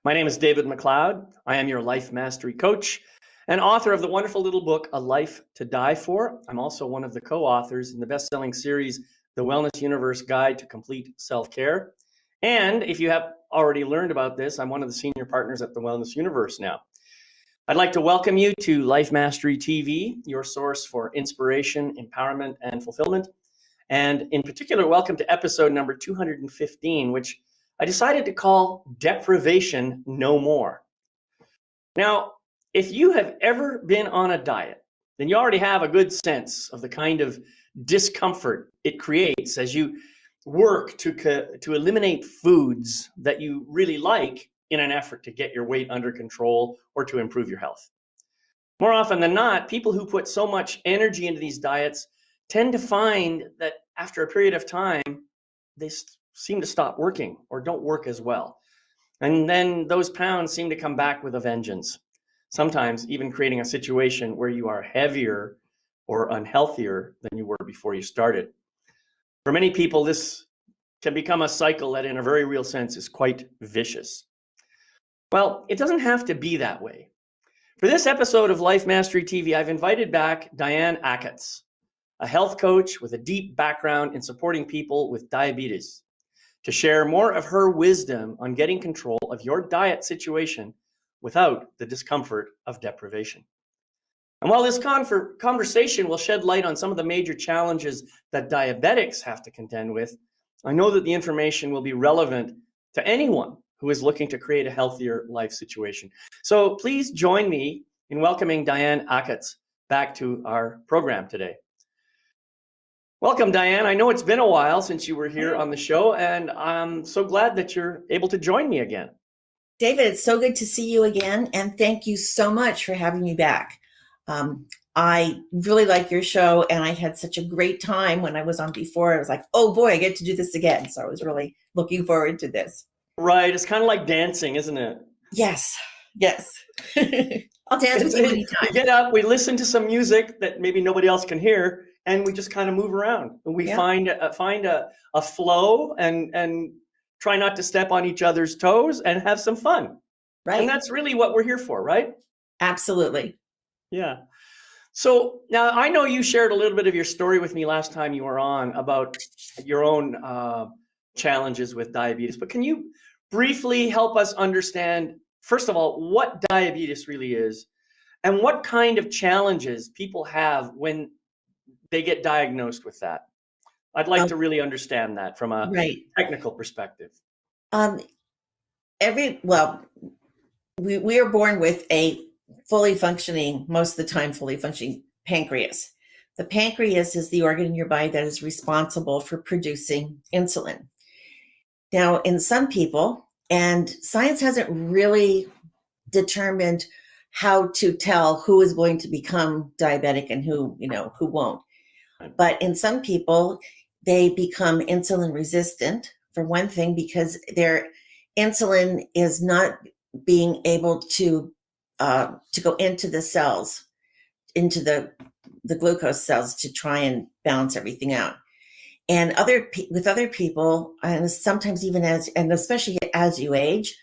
My name is David McLeod. I am your life mastery coach and author of the wonderful little book, A Life to Die For. I'm also one of the co-authors in the best-selling series, The Wellness Universe Guide to Complete Self-Care. And if you have already learned about this, I'm one of the senior partners at the Wellness Universe now. I'd like to welcome you to Life Mastery TV, your source for inspiration, empowerment, and fulfillment. And in particular, welcome to episode number 215, which I decided to call Deprivation No More. Now, if you have ever been on a diet, then you already have a good sense of the kind of discomfort it creates as you work to eliminate foods that you really like in an effort to get your weight under control or to improve your health. More often than not, people who put so much energy into these diets tend to find that after a period of time, they seem to stop working or don't work as well. And then those pounds seem to come back with a vengeance, sometimes even creating a situation where you are heavier or unhealthier than you were before you started. For many people, this can become a cycle that in a very real sense is quite vicious. Well, it doesn't have to be that way. For this episode of Life Mastery TV, I've invited back Diane Achatz, a health coach with a deep background in supporting people with diabetes, to share more of her wisdom on getting control of your diet situation without the discomfort of deprivation. And while this conversation will shed light on some of the major challenges that diabetics have to contend with, I know that the information will be relevant to anyone who is looking to create a healthier life situation. So please join me in welcoming Diane Achatz back to our program today. Welcome, Diane. I know it's been a while since you were here on the show, and I'm so glad that you're able to join me again. David, it's so good to see you again, and thank you so much for having me back. I really like your show, and I had such a great time when I was on before. I was like, oh boy, I get to do this again. So I was really looking forward to this. Right. It's kind of like dancing, isn't it? Yes. I'll dance with you anytime. We get up, we listen to some music that maybe nobody else can hear, and we just kind of move around. And we find a flow and try not to step on each other's toes and have some fun. Right. And that's really what we're here for, right? Absolutely. Yeah. So now I know you shared a little bit of your story with me last time you were on about your own challenges with diabetes, but can you briefly help us understand, first of all, what diabetes really is and what kind of challenges people have when they get diagnosed with that? I'd like to really understand that from a technical perspective. We are born with a most of the time fully functioning pancreas. The pancreas is the organ in your body that is responsible for producing insulin. Now, in some people, and science hasn't really determined how to tell who is going to become diabetic and who won't. But in some people, they become insulin resistant, for one thing, because their insulin is not being able to go into the cells, into the glucose cells, to try and balance everything out. And with other people, and sometimes even especially as you age,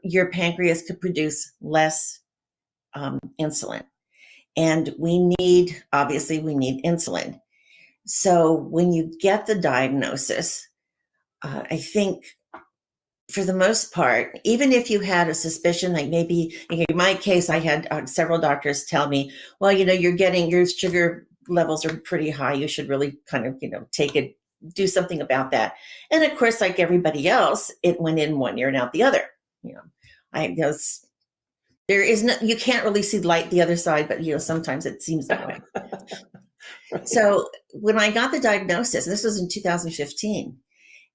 your pancreas could produce less insulin. And we need insulin. So when you get the diagnosis, I think for the most part, even if you had a suspicion, like maybe in my case, I had several doctors tell me, well, your sugar levels are pretty high. You should really kind of, do something about that. And of course, like everybody else, it went in one ear and out the other. There is no, you can't really see light the other side, but sometimes it seems that way. So when I got the diagnosis, and this was in 2015,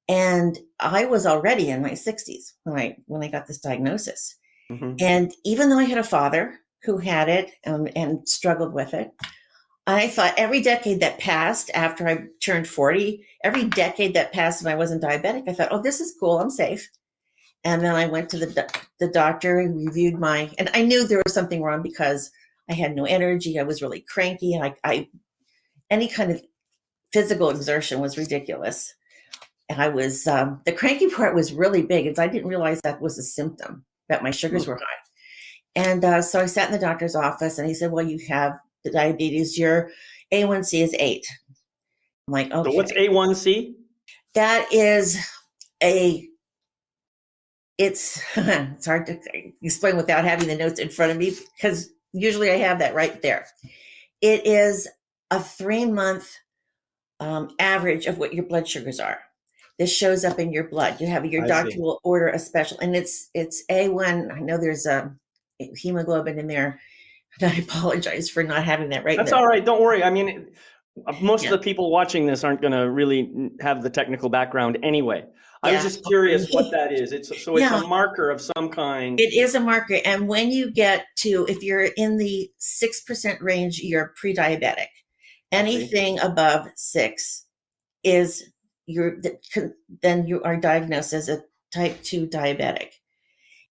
and I was already in my 60s when I got this diagnosis. Mm-hmm. And even though I had a father who had it and struggled with it, I thought every decade that passed after I turned 40, every decade that passed and I wasn't diabetic, I thought, oh, this is cool, I'm safe. And then I went to the doctor and reviewed and I knew there was something wrong because I had no energy. I was really cranky. Any kind of physical exertion was ridiculous. And I was, the cranky part was really big, and I didn't realize that was a symptom. that my sugars were high. And so I sat in the doctor's office, and he said, well, you have the diabetes. Your A1C is 8. I'm like, okay. So what's A1C? That is it's hard to explain without having the notes in front of me, because usually I have that right there. It is a 3-month average of what your blood sugars are. This shows up in your blood. Your doctor will order a special, and it's A1. I know there's a hemoglobin in there, and I apologize for not having that right. That's all right. Don't worry. I mean, most of the people watching this aren't going to really have the technical background anyway. I was just curious what that is. It's a marker of some kind. It is a marker. And when you get to, if you're in the 6% range, you're pre-diabetic. Anything above 6 is then you are diagnosed as a type 2 diabetic.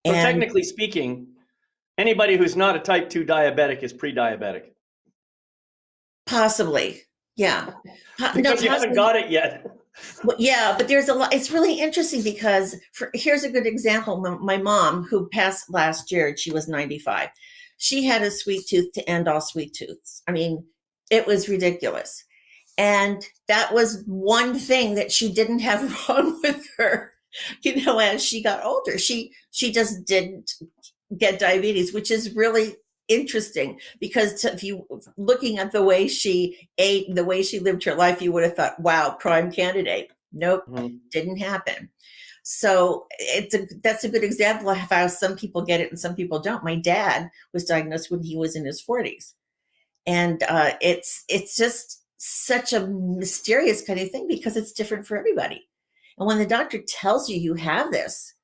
So technically speaking, anybody who's not a type 2 diabetic is pre-diabetic. Possibly. Yeah. Because you haven't got it yet. Yeah, but there's a lot. It's really interesting because here's a good example. My mom, who passed last year, she was 95. She had a sweet tooth to end all sweet tooths. I mean, it was ridiculous. And that was one thing that she didn't have wrong with her, as she got older. She just didn't get diabetes, which is really interesting, because if you looking at the way she ate, the way she lived her life, you would have thought, wow, prime candidate. Nope, didn't happen. So that's a good example of how some people get it and some people don't. My dad was diagnosed when he was in his 40s. And it's just such a mysterious kind of thing, because it's different for everybody. And when the doctor tells you you have this,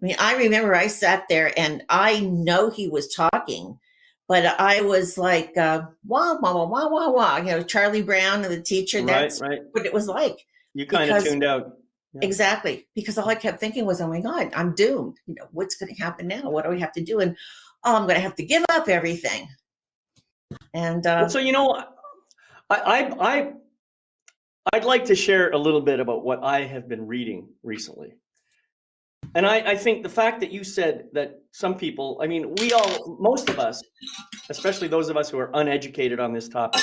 I mean, I remember I sat there and I know he was talking, but I was like, wah, wah, wah, wah, wah, wah. Charlie Brown and the teacher, that's what it was like. You kind of tuned out. Yeah. Exactly. Because all I kept thinking was, oh my God, I'm doomed. What's going to happen now? What do we have to do? And I'm going to have to give up everything. And so, I'd like to share a little bit about what I have been reading recently. And I think the fact that you said that some people, I mean, most of us, especially those of us who are uneducated on this topic,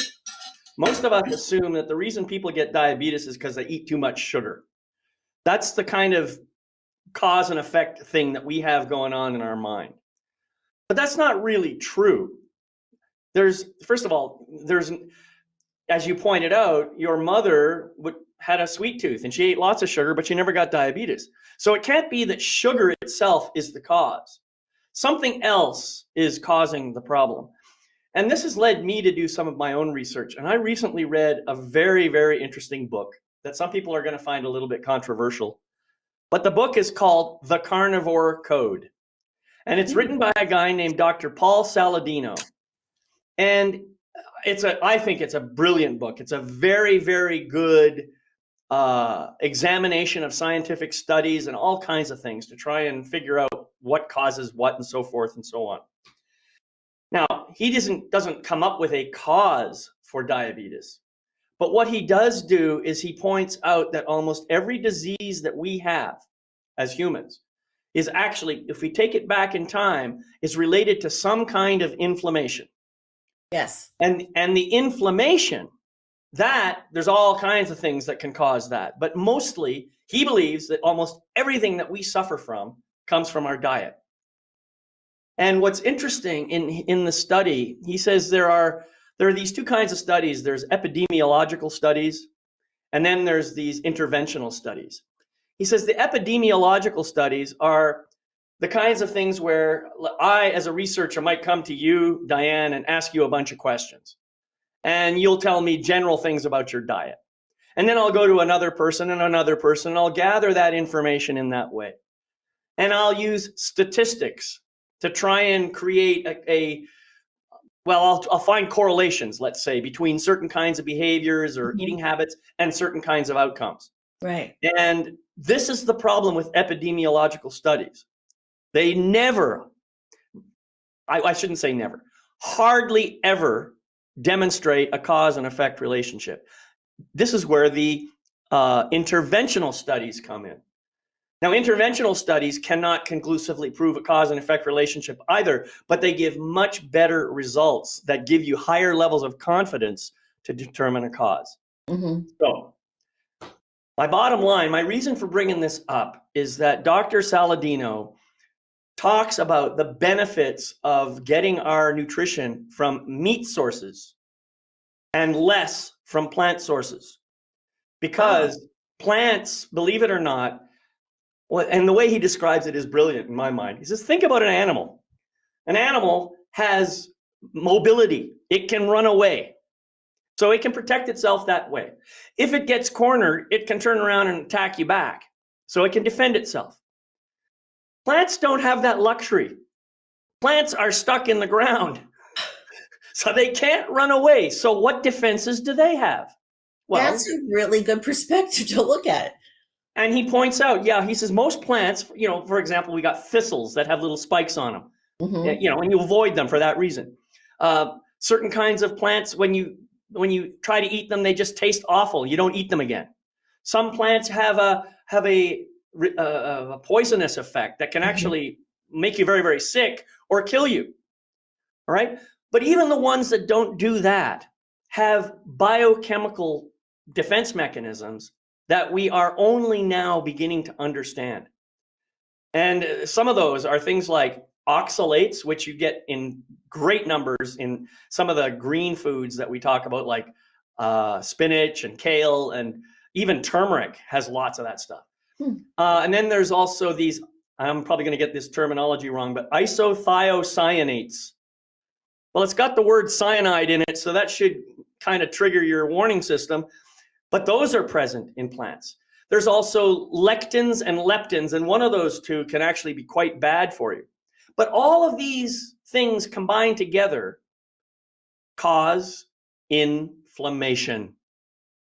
most of us assume that the reason people get diabetes is because they eat too much sugar. That's the kind of cause and effect thing that we have going on in our mind. But that's not really true. First of all, as you pointed out, your mother had a sweet tooth and she ate lots of sugar, but she never got diabetes. So it can't be that sugar itself is the cause. Something else is causing the problem. And this has led me to do some of my own research. And I recently read a very, very interesting book that some people are going to find a little bit controversial. But the book is called The Carnivore Code. And it's written by a guy named Dr. Paul Saladino. And I think it's a brilliant book. It's a very, very good examination of scientific studies and all kinds of things to try and figure out what causes what and so forth and so on. Now, he doesn't come up with a cause for diabetes, but what he does do is he points out that almost every disease that we have as humans is actually, if we take it back in time, is related to some kind of inflammation. Yes. And the inflammation, that there's all kinds of things that can cause that. But mostly, he believes that almost everything that we suffer from comes from our diet. And what's interesting in the study, he says there are these two kinds of studies. There's epidemiological studies, and then there's these interventional studies. He says the epidemiological studies are the kinds of things where I, as a researcher, might come to you, Diane, and ask you a bunch of questions. And you'll tell me general things about your diet. And then I'll go to another person, and I'll gather that information in that way. And I'll use statistics to try and create I'll find correlations, let's say, between certain kinds of behaviors or eating habits and certain kinds of outcomes. Right. And this is the problem with epidemiological studies. They never, I shouldn't say never, hardly ever demonstrate a cause and effect relationship. This is where the interventional studies come in. Now, interventional studies cannot conclusively prove a cause and effect relationship either, but they give much better results that give you higher levels of confidence to determine a cause. Mm-hmm. So, my bottom line, my reason for bringing this up is that Dr. Saladino talks about the benefits of getting our nutrition from meat sources and less from plant sources. Because plants, believe it or not, and the way he describes it is brilliant in my mind. He says, think about an animal. An animal has mobility. It can run away. So it can protect itself that way. If it gets cornered, it can turn around and attack you back. So it can defend itself. Plants don't have that luxury. Plants are stuck in the ground. So they can't run away. So what defenses do they have? Well, that's a really good perspective to look at. And he points out, he says most plants, for example, we got thistles that have little spikes on them, Mm-hmm. and you avoid them for that reason. Certain kinds of plants, when you try to eat them, they just taste awful. You don't eat them again. Some plants have a poisonous effect that can actually make you very, very sick or kill you. All right. But even the ones that don't do that have biochemical defense mechanisms that we are only now beginning to understand. And some of those are things like oxalates, which you get in great numbers in some of the green foods that we talk about, like spinach and kale, and even turmeric has lots of that stuff. And then there's also these, I'm probably going to get this terminology wrong, but isothiocyanates. Well, it's got the word cyanide in it, so that should kind of trigger your warning system. But those are present in plants. There's also lectins and leptins, and one of those two can actually be quite bad for you. But all of these things combined together cause inflammation.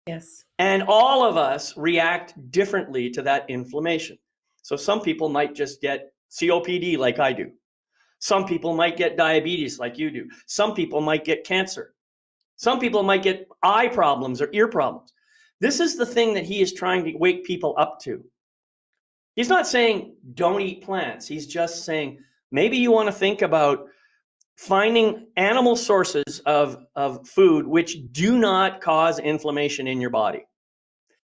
Yes. And all of us react differently to that inflammation. So some people might just get COPD like I do. Some people might get diabetes like you do. Some people might get cancer. Some people might get eye problems or ear problems. This is the thing that he is trying to wake people up to. He's not saying don't eat plants. He's just saying maybe you want to think about finding animal sources of food which do not cause inflammation in your body.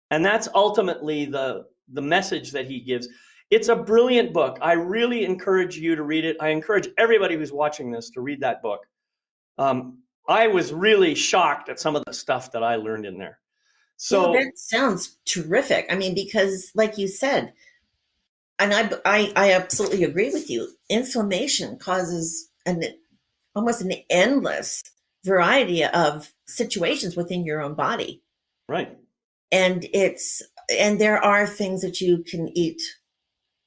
And that's ultimately the message that he gives. It's a brilliant book. I really encourage you to read it. I encourage everybody who's watching this to read that book. I was really shocked at some of the stuff that I learned in there. So that sounds terrific. I mean, because like you said, and I absolutely agree with you. Inflammation causes almost an endless variety of situations within your own body. right. And there are things that you can eat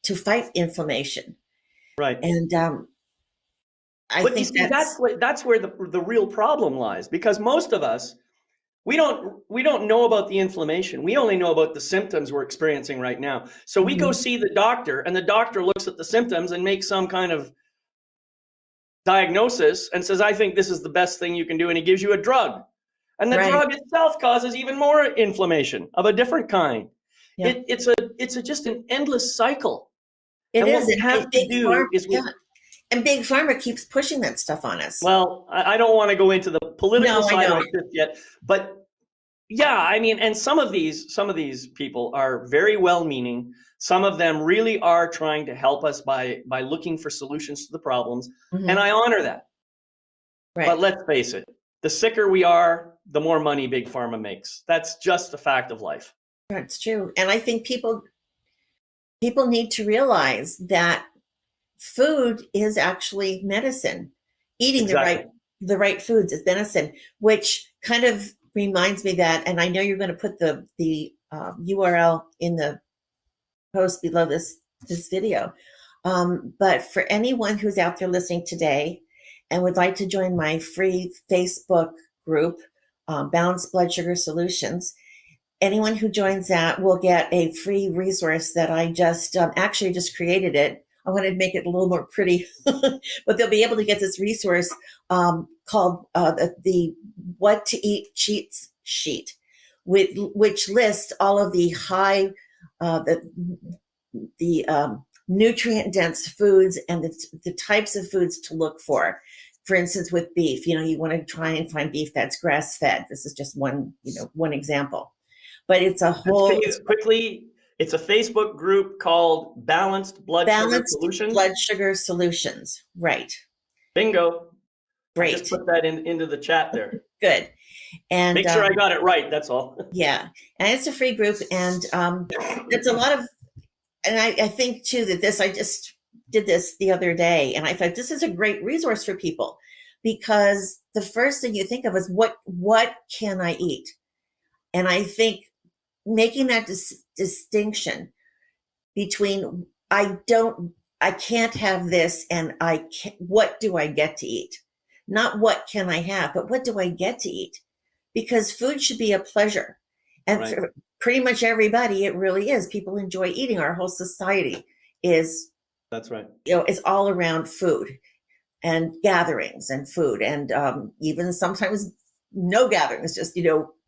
to fight inflammation. Right. And I But you think see, that's where the real problem lies, because most of us, we don't know about the inflammation. We only know about the symptoms we're experiencing right now. So we go see the doctor, and the doctor looks at the symptoms and makes some kind of diagnosis and says, I think this is the best thing you can do. And he gives you a drug. And the drug itself causes even more inflammation of a different kind. Yeah. It's just an endless cycle. It and is. what we have to do is And Big Pharma keeps pushing that stuff on us. Well, I don't want to go into the political side I of this yet, but yeah, I mean, and some of these people are very well-meaning. Some of them really are trying to help us by looking for solutions to the problems, and I honor that. Right. But let's face it, the sicker we are, the more money Big Pharma makes. That's just a fact of life. That's true. And I think people need to realize that food is actually medicine. Eating the right foods is medicine, which kind of reminds me that, and I know you're going to put the URL in the post below this video. But for anyone who's out there listening today and would like to join my free Facebook group, Balanced Blood Sugar Solutions, anyone who joins that will get a free resource that I just actually just created it. I wanted to make it a little more pretty, but they'll be able to get this resource called the What to Eat Cheat Sheet, which lists all of the nutrient dense foods and the types of foods to look for. For instance, with beef, you want to try and find beef that's grass fed. This is just one example, but it's a whole. Quickly, it's a Facebook group called Balanced Blood Sugar Solutions. Blood Sugar Solutions, right? Bingo. Great. I just put that into the chat there. Good. And make sure I got it right. That's all. Yeah, and it's a free group, and it's a lot of. And I think too that I just did this the other day, and I thought this is a great resource for people, because the first thing you think of is what can I eat? And I think making that distinction between I can't have this and what do I get to eat? Not what can I have, but what do I get to eat? Because food should be a pleasure. And right. For pretty much everybody, it really is. People enjoy eating. Our whole society is, that's right. It's all around food and gatherings and food, and even sometimes no gatherings, just,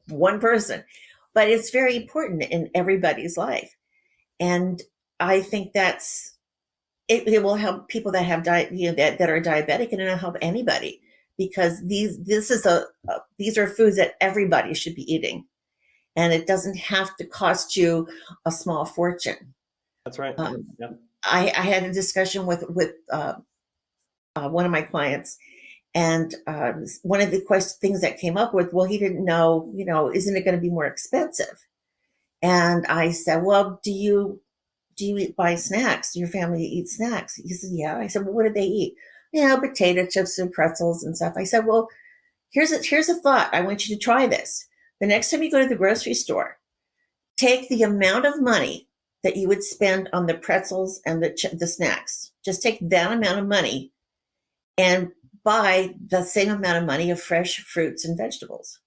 one person. But it's very important in everybody's life. And I think it will help people that have that are diabetic, and it'll help anybody, because these are foods that everybody should be eating, and it doesn't have to cost you a small fortune. That's right. Yeah. I had a discussion with one of my clients, and one of the things that came up with, well, he didn't know, isn't it going to be more expensive? And I said, well, do you buy snacks? Do your family eat snacks? He said, yeah. I said, well, what do they eat? Potato chips and pretzels and stuff. I said, well, here's a thought. I want you to try this. The next time you go to the grocery store, take the amount of money that you would spend on the pretzels and the snacks. Just take that amount of money and buy the same amount of money of fresh fruits and vegetables.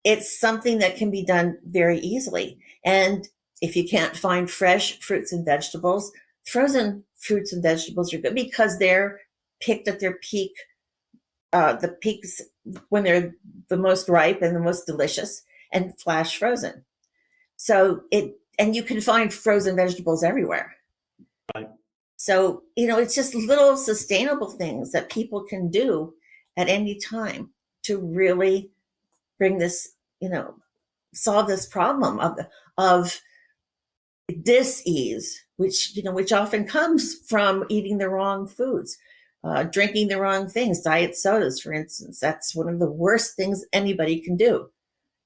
It's something that can be done very easily. And if you can't find fresh fruits and vegetables, frozen fruits and vegetables are good, because they're picked at their peak, the peaks when they're the most ripe and the most delicious, and flash frozen. And you can find frozen vegetables everywhere. Right. So, it's just little sustainable things that people can do at any time to really bring this, solve this problem of dis-ease, which often comes from eating the wrong foods, drinking the wrong things. Diet sodas, for instance, that's one of the worst things anybody can do,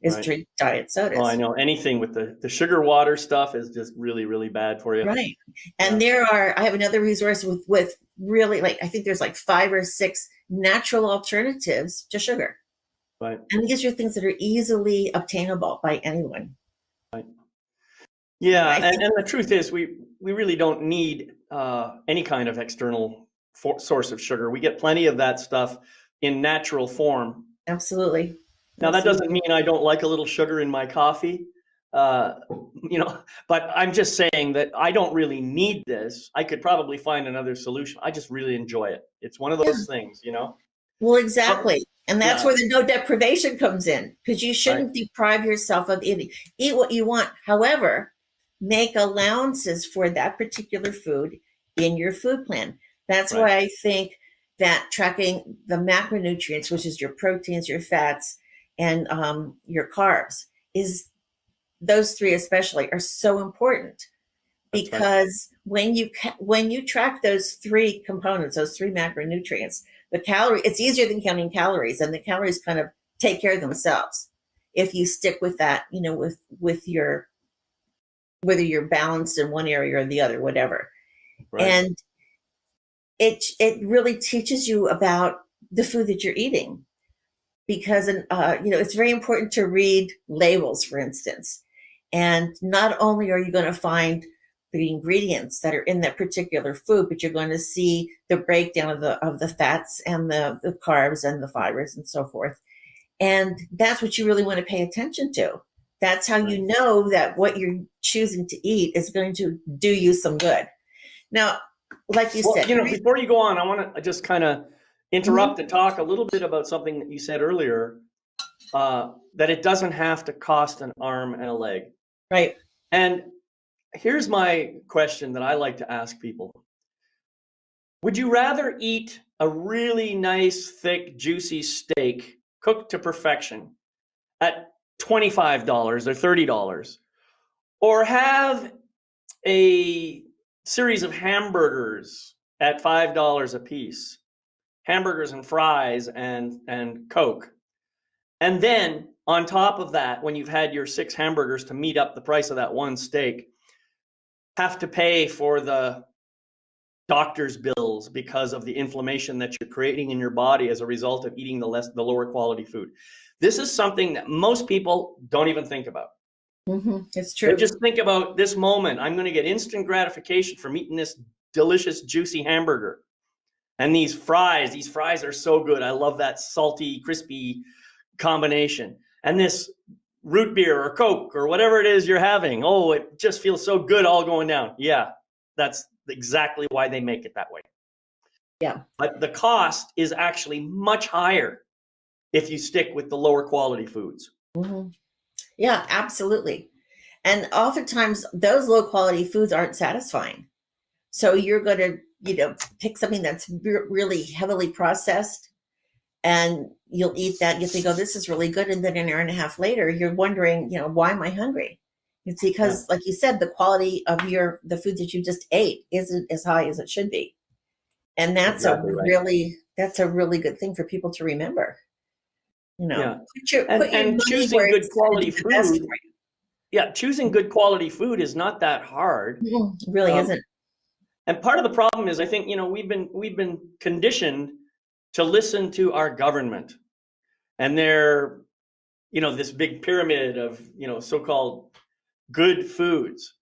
is right. Drink diet sodas. Oh, I know. Anything with the sugar water stuff is just really, really bad for you. Right. And I have another resource with really, I think there's 5 or 6 natural alternatives to sugar. Right. And these are things that are easily obtainable by anyone. Right. Yeah. And the truth is, we really don't need any kind of external source of sugar. We get plenty of that stuff in natural form. Absolutely. Now, that doesn't mean I don't like a little sugar in my coffee, but I'm just saying that I don't really need this. I could probably find another solution. I just really enjoy it. It's one of those things, Well, exactly. And that's where the no deprivation comes in, because you shouldn't deprive yourself of eating. Eat what you want. However, make allowances for that particular food in your food plan. That's why I think that tracking the macronutrients, which is your proteins, your fats, and your carbs, those 3 especially are so important, because when you track those 3 components, those 3 macronutrients, the calorie, it's easier than counting calories, and the calories kind of take care of themselves if you stick with that, with your, whether you're balanced in one area or the other, whatever. Right. And it really teaches you about the food that you're eating, because it's very important to read labels, for instance. And not only are you going to find the ingredients that are in that particular food, but you're going to see the breakdown of the fats and the carbs and the fibers and so forth. And that's what you really want to pay attention to. That's how you know that what you're choosing to eat is going to do you some good. Now, like you said, before you go on, I want to just kind of interrupt and talk a little bit about something that you said earlier, that it doesn't have to cost an arm and a leg. Right. And here's my question that I like to ask people. Would you rather eat a really nice, thick, juicy steak cooked to perfection at $25 or $30, or have a series of hamburgers at $5 a piece, hamburgers and fries and Coke, and then on top of that, when you've had your 6 hamburgers to meet up the price of that one steak, have to pay for the doctor's bills because of the inflammation that you're creating in your body as a result of eating the lower quality food. This is something that most people don't even think about. It's true. They just think about this moment. I'm going to get instant gratification from eating this delicious, juicy hamburger. And these fries are so good. I love that salty, crispy combination. And this root beer or Coke or whatever it is you're having, oh, it just feels so good all going down. Yeah, that's exactly why they make it that way. Yeah. But the cost is actually much higher if you stick with the lower quality foods. Yeah, absolutely. And oftentimes those low quality foods aren't satisfying. So you're going to, pick something that's really heavily processed, and you'll eat that. You think, oh, this is really good. And then an hour and a half later, you're wondering, why am I hungry? It's because, like you said, the quality of the food that you just ate isn't as high as it should be. And that's Exactly right. that's a really good thing for people to remember. Yeah. Put your And money choosing where good it's going to quality do the best food. for you. Yeah, choosing good quality food is not that hard. It really isn't. And part of the problem is, I think, we've been conditioned to listen to our government and their, this big pyramid of, so-called good foods.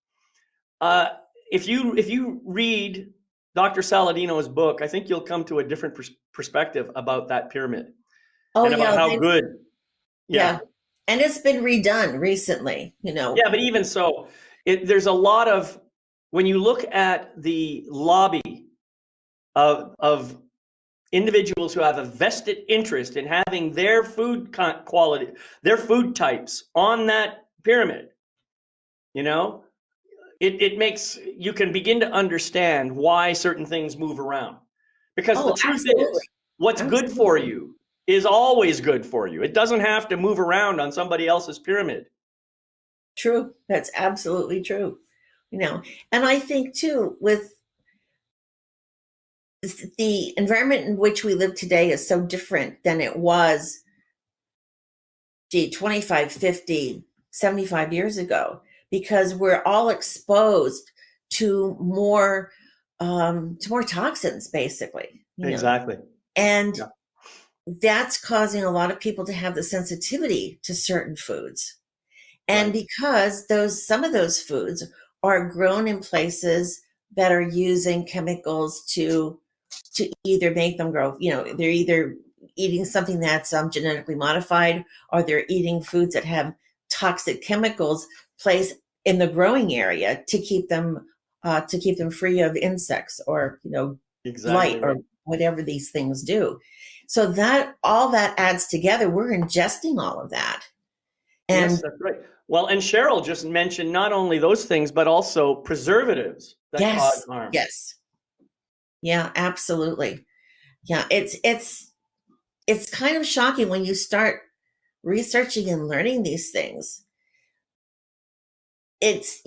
If you read Dr. Saladino's book, I think you'll come to a different perspective about that pyramid Oh and about yeah, how good. yeah. And it's been redone recently, Yeah, but even so, there's a lot of, when you look at the lobby of individuals who have a vested interest in having their food quality, their food types on that pyramid, it makes, you can begin to understand why certain things move around. Because the Oh, truth absolutely. is, what's good for you is always good for you. It doesn't have to move around on somebody else's pyramid. True. That's absolutely true. And I think too, with the environment in which we live today is so different than it was 25, 50, 75 years ago, because we're all exposed to more toxins, basically. Exactly. And that's causing a lot of people to have the sensitivity to certain foods. And because some of those foods are grown in places that are using chemicals to either make them grow, they're either eating something that's genetically modified, or they're eating foods that have toxic chemicals placed in the growing area to keep them free of insects or blight or whatever these things do. So that all that adds together, we're ingesting all of that. And yes, that's right. Well, and Cheryl just mentioned not only those things, but also preservatives that cause harm. Yes. Yeah, absolutely. Yeah, it's kind of shocking when you start researching and learning these things. It's,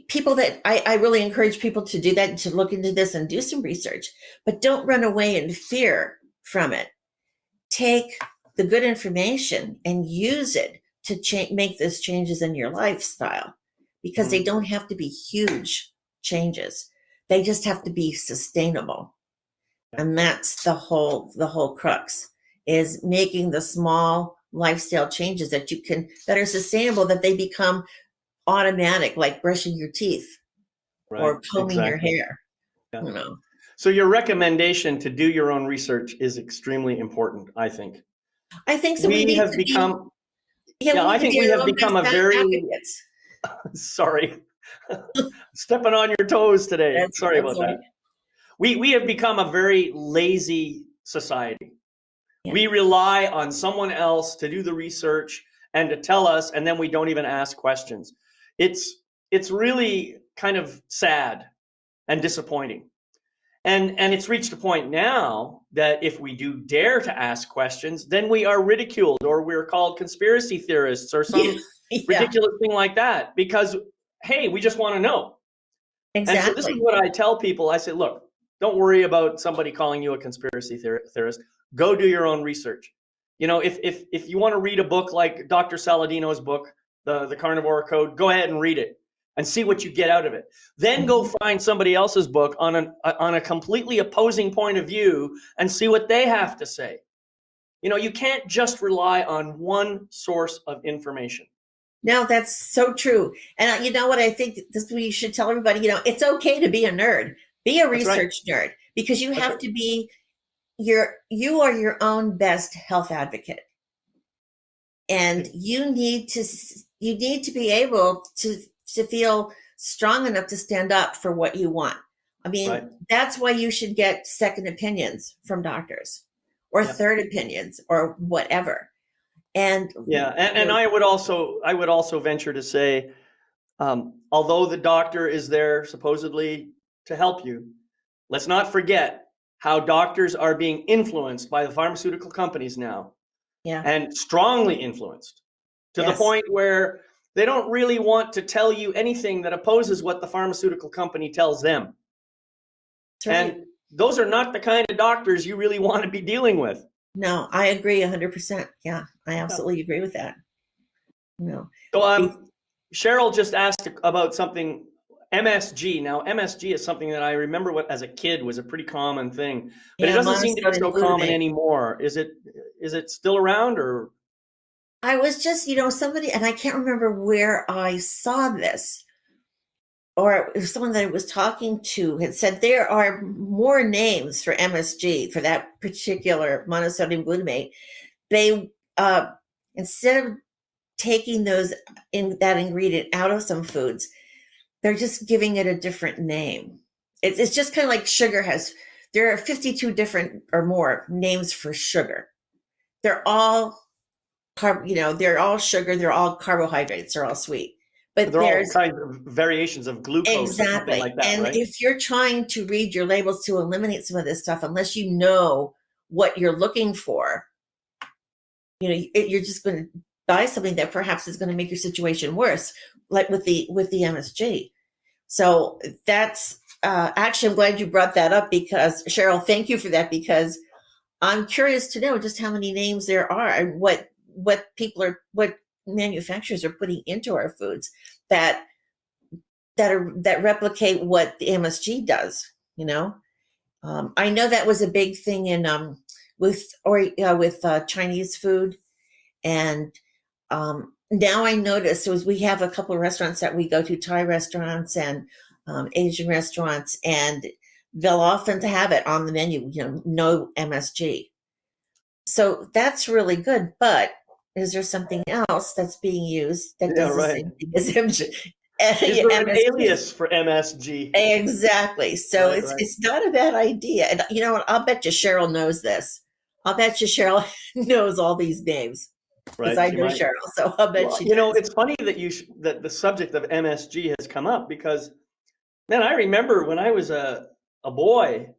people that I really encourage people to do that, to look into this and do some research, but don't run away in fear from it. Take the good information and use it to make those changes in your lifestyle, because they don't have to be huge changes. They just have to be sustainable. And that's the whole crux, is making the small lifestyle changes that are sustainable, that they become automatic, like brushing your teeth or combing your hair. Yeah. So your recommendation to do your own research is extremely important, I think. I think so. We have become, I think we have become a very, sorry, stepping on your toes today. Sorry about that. We have become a very lazy society. Yeah. We rely on someone else to do the research and to tell us, and then we don't even ask questions. It's really kind of sad and disappointing. And it's reached a point now that if we do dare to ask questions, then we are ridiculed or we're called conspiracy theorists or some Yeah. ridiculous thing like that because, hey, we just want to know. And so this is Exactly. what I tell people. I say, look, don't worry about somebody calling you a conspiracy theorist. Go do your own research. You know, if you want to read a book like Dr. Saladino's book, the Carnivore Code, go ahead and read it and see what you get out of it. Then go find somebody else's book on a completely opposing point of view and see what they have to say. You know, you can't just rely on one source of information. No, that's so true. And you know what? I think this we should tell everybody, you know, it's okay to be a nerd. Be a research nerd because you have to be you are your own best health advocate. And you need to be able to feel strong enough to stand up for what you want. I mean, that's why you should get second opinions from doctors or third opinions or whatever. And and I would also venture to say, although the doctor is there supposedly to help you, let's not forget how doctors are being influenced by the pharmaceutical companies now, and strongly influenced to the point where they don't really want to tell you anything that opposes what the pharmaceutical company tells them. And those are not the kind of doctors you really want to be dealing with. No, I agree 100%. Yeah, I absolutely agree with that. No. So Cheryl just asked about something, MSG. Now, MSG is something that I remember as a kid was a pretty common thing, but it doesn't seem to be so common anymore. Is it still around or? I was just, you know, somebody, and I can't remember where I saw this, or it was someone that I was talking to had said there are more names for MSG, for that particular monosodium glutamate. They, instead of taking that ingredient out of some foods, they're just giving it a different name. It's just kind of like sugar there are 52 different or more names for sugar. They're all they're all sugar, they're all carbohydrates, they're all sweet. But there's all kinds of variations of glucose or something like that, and if you're trying to read your labels to eliminate some of this stuff, unless you know what you're looking for, you know, you're just going to buy something that perhaps is going to make your situation worse, like with the MSG. So that's actually, I'm glad you brought that up because Cheryl, thank you for that, because I'm curious to know just how many names there are and what manufacturers are putting into our foods that replicate what the MSG does. You know, I know that was a big thing in with Chinese food, and now I notice we have a couple of restaurants that we go to, Thai restaurants and Asian restaurants, and they'll often have it on the menu, you know, no MSG. So that's really good. But is there something else that's being used that does the same thing as MSG? Is there an alias for MSG? Exactly. So it's not a bad idea. And you know what? I'll bet you Cheryl knows this. I'll bet you Cheryl knows all these names. Because I know Cheryl, so I'll bet she does. You know, it's funny that the subject of MSG has come up because, man, I remember when I was a boy,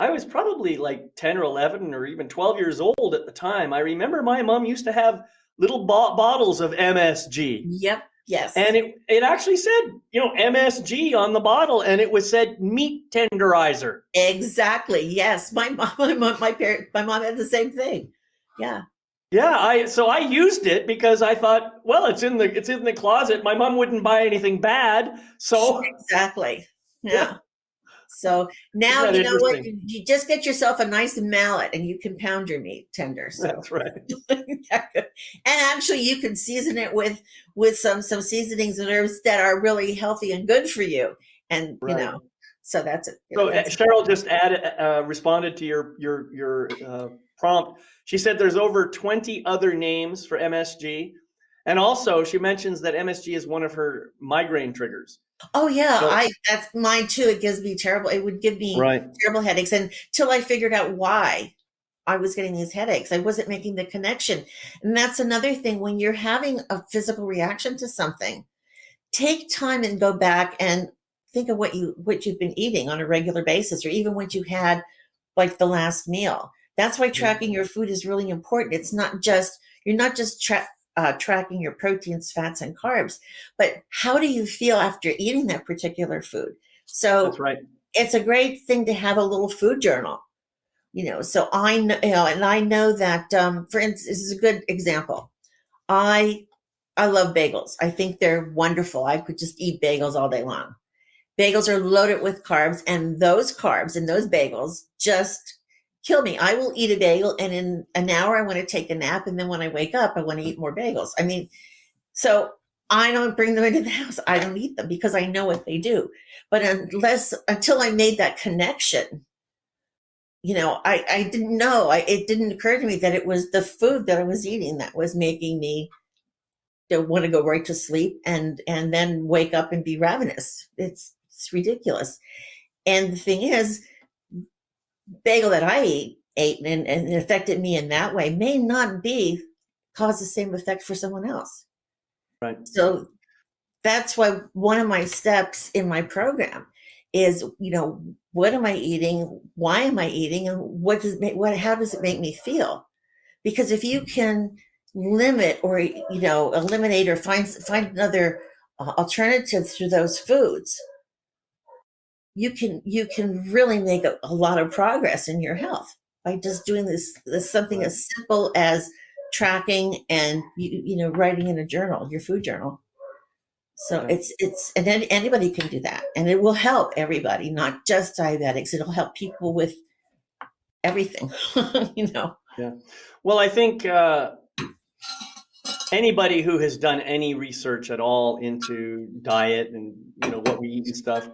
I was probably like 10 or 11 or even 12 years old at the time. I remember my mom used to have little bottles of MSG. Yep. Yes. And it actually said, you know, MSG on the bottle, and it was said meat tenderizer. Exactly. Yes. My mom had the same thing. Yeah. Yeah, so I used it because I thought, well, it's in the closet. My mom wouldn't buy anything bad, so exactly. Yeah. So now you know what? You just get yourself a nice mallet, and you can pound your meat tender. So. That's right. And actually, you can season it with some seasonings and herbs that are really healthy and good for you. And you know, so that's it. So Cheryl just responded to your prompt. She said there's over 20 other names for MSG. And also she mentions that MSG is one of her migraine triggers. Oh yeah, so, that's mine too. It gives me it would give me terrible headaches until I figured out why I was getting these headaches. I wasn't making the connection. And that's another thing when you're having a physical reaction to something, take time and go back and think of what you've been eating on a regular basis, or even what you had like the last meal. That's why tracking your food is really important. It's not just, you're not just tracking your proteins, fats, and carbs, but how do you feel after eating that particular food? So That's right. it's a great thing to have a little food journal, so I know, and I know that, for instance, this is a good example. I love bagels. I think they're wonderful. I could just eat bagels all day long. Bagels are loaded with carbs, and those carbs and those bagels just kill me. I will eat a bagel, and in an hour, I want to take a nap. And then when I wake up, I want to eat more bagels. I mean, so I don't bring them into the house. I don't eat them because I know what they do. But until I made that connection, I didn't know. It didn't occur to me that it was the food that I was eating that was making me want to go right to sleep and then wake up and be ravenous. It's ridiculous. And the thing is, bagel that I ate and it affected me in that way may not cause the same effect for someone else. Right. So that's why one of my steps in my program is, what am I eating? Why am I eating? And how does it make me feel? Because if you can limit or, eliminate or find another alternative to those foods, you can really make a lot of progress in your health by just doing this something as simple as tracking and, writing in a journal, your food journal. So it's and then anybody can do that, and it will help everybody, not just diabetics. It'll help people with everything, Yeah. Well, I think anybody who has done any research at all into diet and what we eat and stuff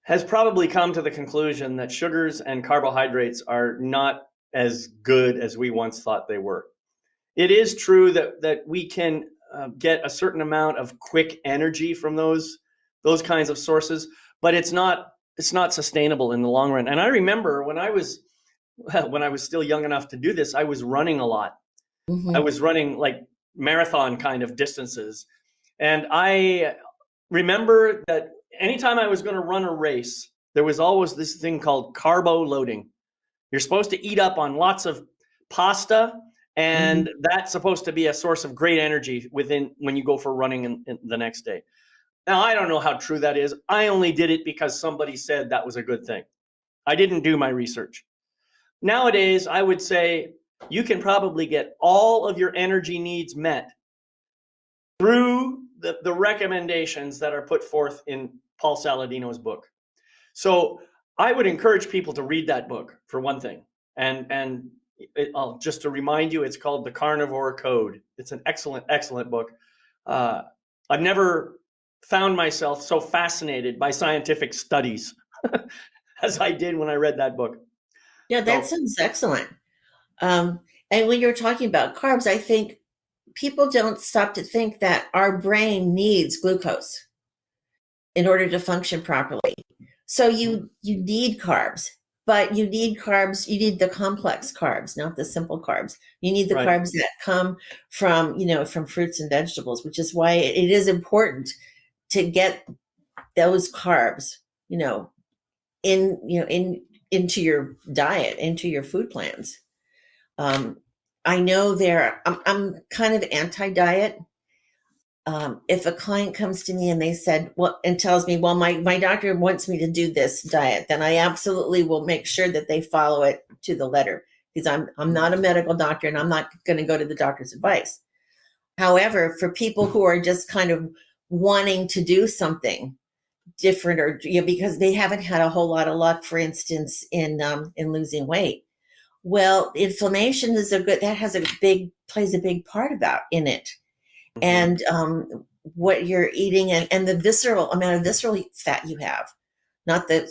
has probably come to the conclusion that sugars and carbohydrates are not as good as we once thought they were. It is true that we can get a certain amount of quick energy from those kinds of sources, but it's not sustainable in the long run. And I remember when I was still young enough to do this, I was running a lot. Mm-hmm. I was running like marathon kind of distances, and I remember that anytime I was going to run a race, there was always this thing called carbo loading. You're supposed to eat up on lots of pasta, and that's supposed to be a source of great energy when you go for running in the next day. Now, I don't know how true that is. I only did it because somebody said that was a good thing. I didn't do my research. Nowadays, I would say you can probably get all of your energy needs met through the recommendations that are put forth in Paul Saladino's book. So I would encourage people to read that book, for one thing. And just to remind you, it's called The Carnivore Code. It's an excellent, excellent book. I've never found myself so fascinated by scientific studies as I did when I read that book. Yeah, that sounds excellent. And when you're talking about carbs, I think people don't stop to think that our brain needs glucose in order to function properly. So you need carbs, but you need the complex carbs, not the simple carbs. You need the carbs that come from fruits and vegetables, which is why it is important to get those carbs, into your diet, into your food plans. I know I'm kind of anti-diet. If a client comes to me and they said, and tells me, well, my doctor wants me to do this diet, then I absolutely will make sure that they follow it to the letter, because I'm not a medical doctor and I'm not going to go to the doctor's advice. However, for people who are just kind of wanting to do something different, or because they haven't had a whole lot of luck, for instance, in losing weight, well, inflammation plays a big part in it. And what you're eating and the visceral amount of visceral fat you have, not the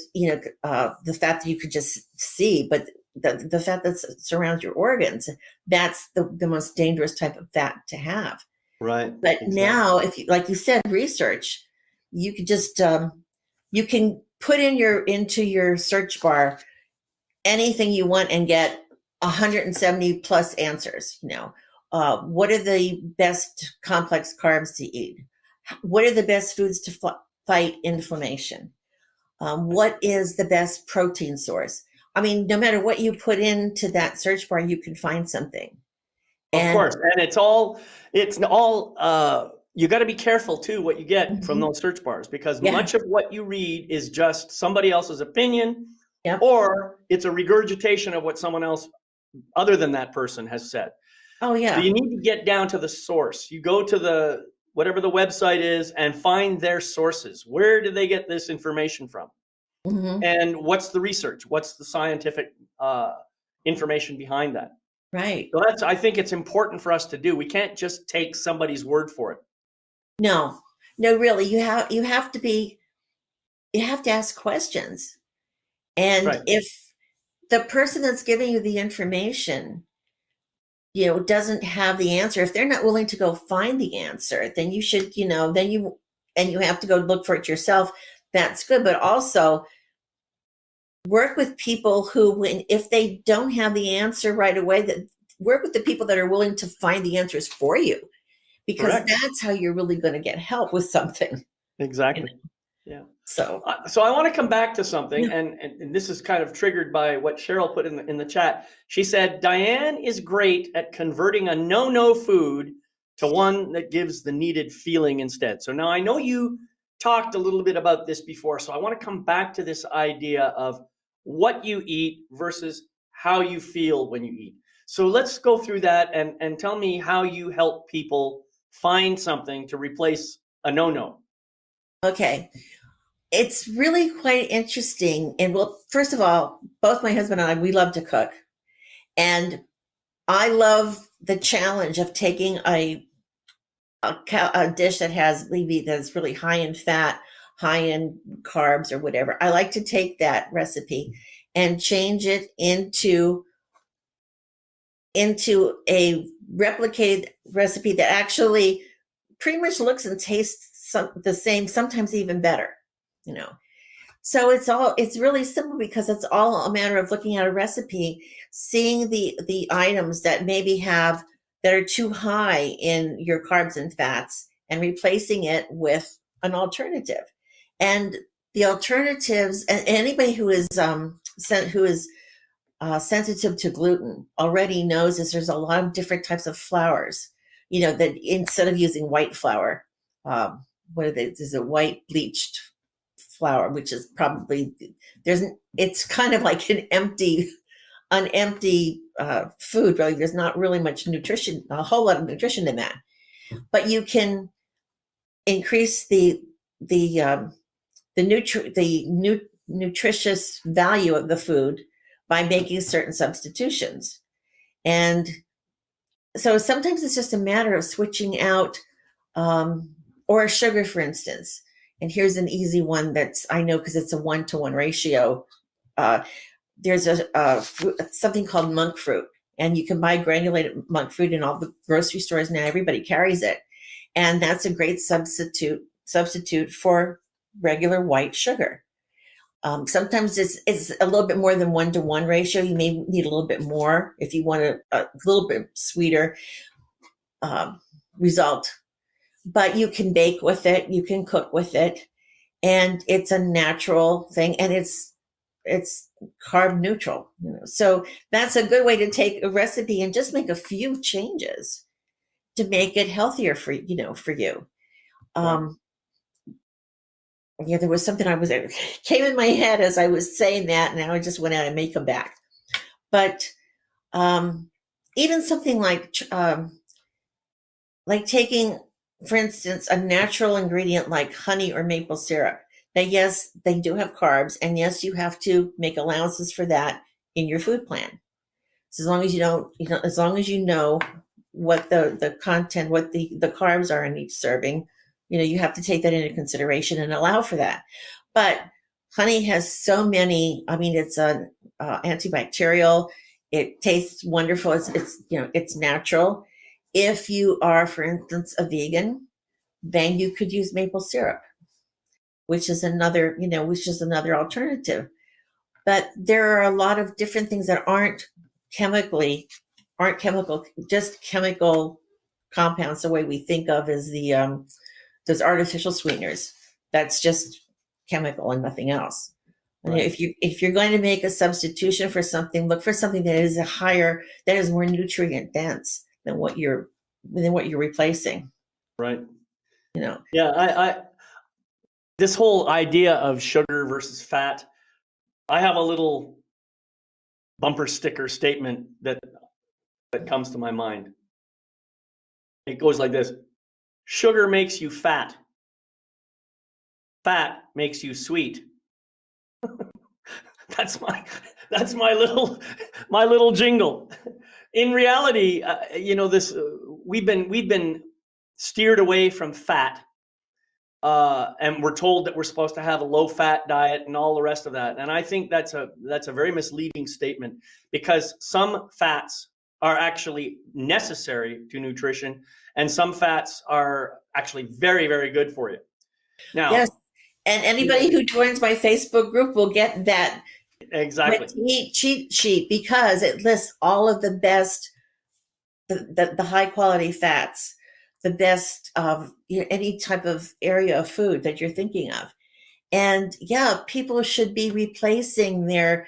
the fat that you could just see, but the fat that surrounds your organs. That's the most dangerous type of fat to have. Right. But now, if you, like you said, research, you could just you can put into your search bar anything you want and get 170 plus answers. What are the best complex carbs to eat? What are the best foods to fight inflammation? What is the best protein source? I mean, no matter what you put into that search bar, you can find something. Of And course, and it's all you got to be careful too what you get from those search bars, because yeah, much of what you read is just somebody else's opinion, yep. or it's a regurgitation of what someone else other than that person has said. Oh, So yeah. you need to get down to the source. You go to the whatever the website is and find their sources. Where did they get this information from? Hmm. And what's the research? What's the scientific information behind that? Right. So I think it's important for us to do. We can't just take somebody's word for it. No, no, really, you have to ask questions. And Right. if the person that's giving you the information, doesn't have the answer, if they're not willing to go find the answer, then you should, and you have to go look for it yourself. That's good. But also work with people who, if they don't have the answer right away, that work with the people that are willing to find the answers for you, because Correct. that's how you're really going to get help with something. Exactly. Yeah. So, So I want to come back to something, and this is kind of triggered by what Cheryl put in the chat. She said Diane is great at converting a no food to one that gives the needed feeling instead. So now I know you talked a little bit about this before, so I want to come back to this idea of what you eat versus how you feel when you eat. So let's go through that and tell me how you help people find something to replace a no. okay. It's really quite interesting. And well, first of all, both my husband and I, we love to cook. And I love the challenge of taking a dish that has maybe that's really high in fat, high in carbs or whatever. I like to take that recipe and change it into a replicated recipe that actually pretty much looks and tastes the same, sometimes even better, you know. So it's really simple, because it's all a matter of looking at a recipe, seeing the items that maybe that are too high in your carbs and fats, and replacing it with an alternative. And the alternatives, and anybody who is sensitive to gluten already knows this. There's a lot of different types of flours. That instead of using white flour, what are they? Is it white bleached flour, which is probably it's kind of like an empty food. Really, there's not really much nutrition, a whole lot of nutrition in that. But you can increase the nutritious value of the food by making certain substitutions. And so sometimes it's just a matter of switching out, or sugar, for instance. And here's an easy one that's, I know, because it's a 1-to-1 ratio. There's something called monk fruit, and you can buy granulated monk fruit in all the grocery stores now. Everybody carries it, and that's a great substitute for regular white sugar. Sometimes it's a little bit more than 1-to-1 ratio. You may need a little bit more if you want a little bit sweeter result. But you can bake with it, you can cook with it, and it's a natural thing, and it's carb neutral. So that's a good way to take a recipe and just make a few changes to make it healthier for you. Yeah, there was something came in my head as I was saying that, and now I just went out and may come back. But even something like taking, for instance, a natural ingredient like honey or maple syrup. Now, yes, they do have carbs, and yes, you have to make allowances for that in your food plan. So as long as you don't, as long as you know what the content, what the carbs are in each serving, you have to take that into consideration and allow for that. But honey has so many. I mean, it's an antibacterial. It tastes wonderful. It's natural. If you are, for instance, a vegan, then you could use maple syrup, which is another alternative. But there are a lot of different things that aren't chemical, just chemical compounds, the way we think of as the those artificial sweeteners. That's just chemical and nothing else. Right. If you're going to make a substitution for something, look for something that is more nutrient dense than what you're replacing. Right. You know. Yeah. I this whole idea of sugar versus fat, I have a little bumper sticker statement that comes to my mind. It goes like this: sugar makes you fat. Fat makes you sweet. That's my little jingle. In reality, we've been steered away from fat, and we're told that we're supposed to have a low-fat diet and all the rest of that. And I think that's a very misleading statement, because some fats are actually necessary to nutrition, and some fats are actually very, very good for you. Now, yes, and anybody who joins my Facebook group will get that exactly eat cheat sheet, because it lists all of the best, the high quality fats, the best of any type of area of food that you're thinking of. And yeah, people should be replacing their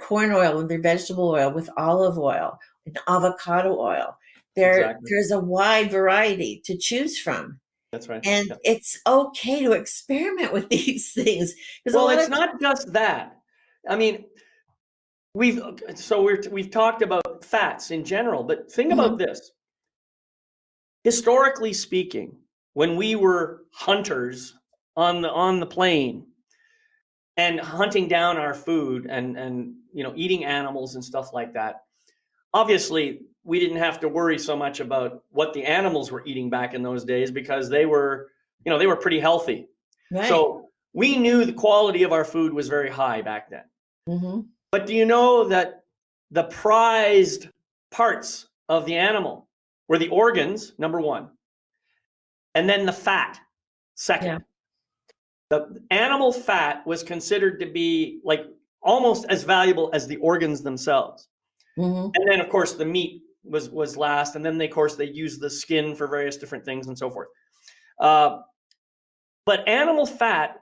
corn oil and their vegetable oil with olive oil and avocado oil. Exactly. There's a wide variety to choose from. That's right. And Yep. it's okay to experiment with these things. Well, it's not just that. I mean, we've talked about fats in general, but think about this. Historically speaking, when we were hunters on the plain and hunting down our food and eating animals and stuff like that, obviously we didn't have to worry so much about what the animals were eating back in those days, because they were pretty healthy. Right. So we knew the quality of our food was very high back then. Mm-hmm. But do you know that the prized parts of the animal were the organs, number one, and then the fat, second? Yeah. The animal fat was considered to be like almost as valuable as the organs themselves. Mm-hmm. And then, of course, the meat was last. And then, of course, they used the skin for various different things and so forth. But animal fat,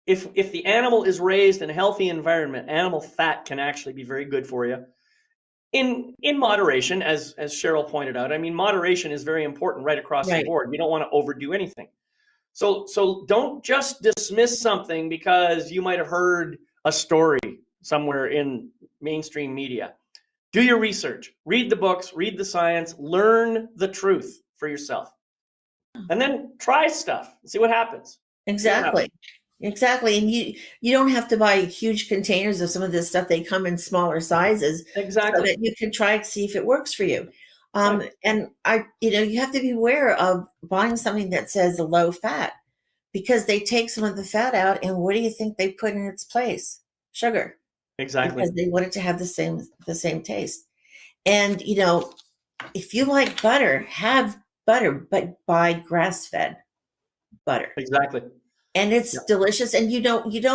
if the animal is raised in a healthy environment, animal fat can actually be very good for you. In moderation, as Cheryl pointed out. I mean, moderation is very important right across the board. You don't want to overdo anything. So don't just dismiss something because you might have heard a story somewhere in mainstream media. Do your research, read the books, read the science, learn the truth for yourself, and then try stuff and see what happens. Exactly. Exactly. And you don't have to buy huge containers of some of this stuff. They come in smaller sizes. Exactly. So that you can try to see if it works for you. Right. And you have to be aware of buying something that says low fat, because they take some of the fat out, and what do you think they put in its place? Sugar. Exactly. Because they want it to have the same taste. And if you like butter, have butter, but buy grass-fed butter. Exactly. And it's delicious, and you don't need